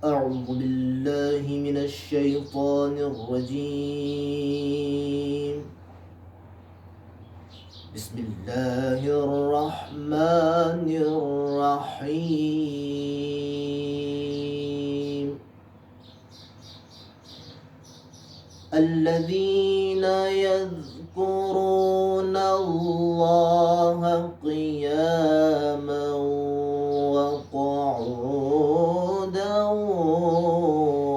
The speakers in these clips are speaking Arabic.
أعوذ بالله من الشيطان الرجيم. بسم الله الرحمن الرحيم. الذين يذكرون الله قياما وقعودا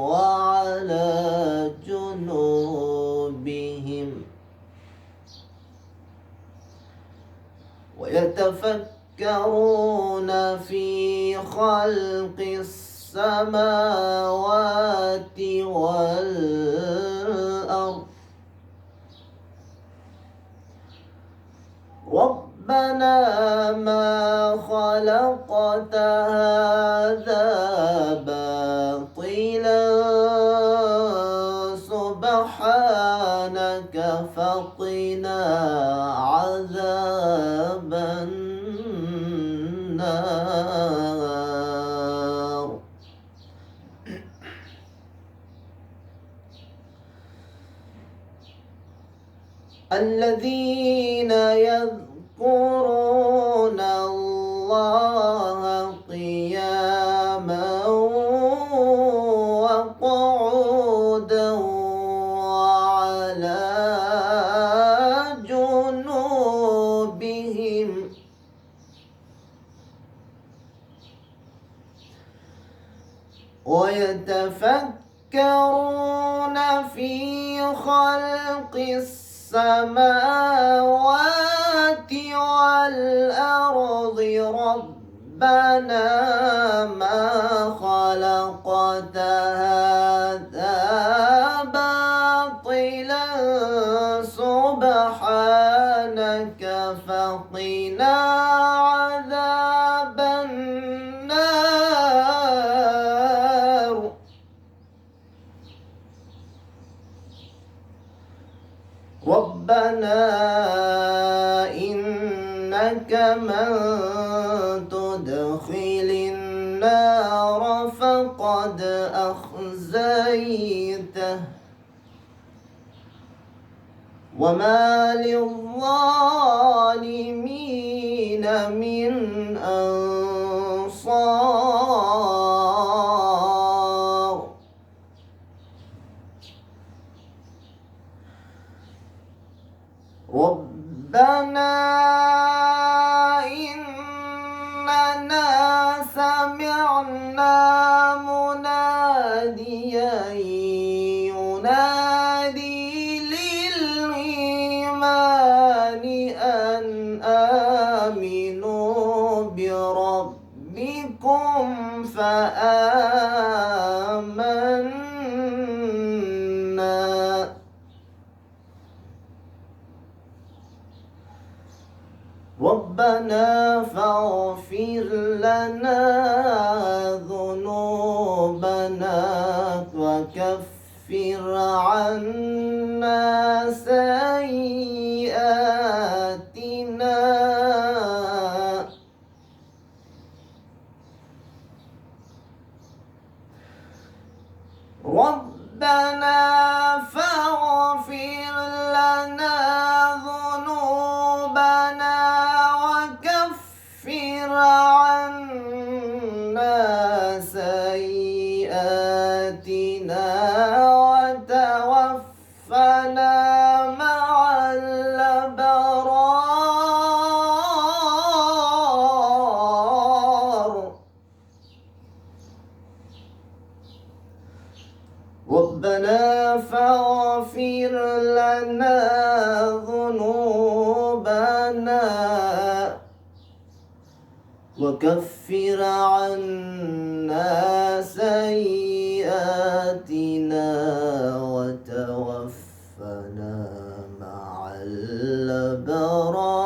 وعلى جنوبهم ويتفكرون في خلق السماوات والأرض ربنا ما خلقت هذا باطلا سبحانك فقنا عذاب النار. الذين يذكرون الله قياما وقعودا وعلى جنوبهم ويتفكرون في خلق السماوات والأرض ربنا ما خلقت هذا باطلا سبحانك فقنا عذاب النار. ربنا إنك من تدخل النار فقد أخزيته وما للظالمين من أنصار. ربنا إننا سمعنا مناديا ينادي للإيمان أن آمنوا بربكم فآمنا. ربنا فاغفر لنا ذنوبنا وكفر عنا سيئاتنا ربنا فاغفر لنا ذنوبنا وكفر عنا سيئاتنا وتوفنا مع الأبرار. ربنا فاغفر لنا ذنوبنا وكفر عنا سيئاتنا وتوفنا مع الأبرار.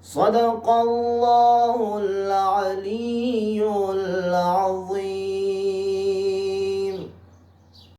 صدق الله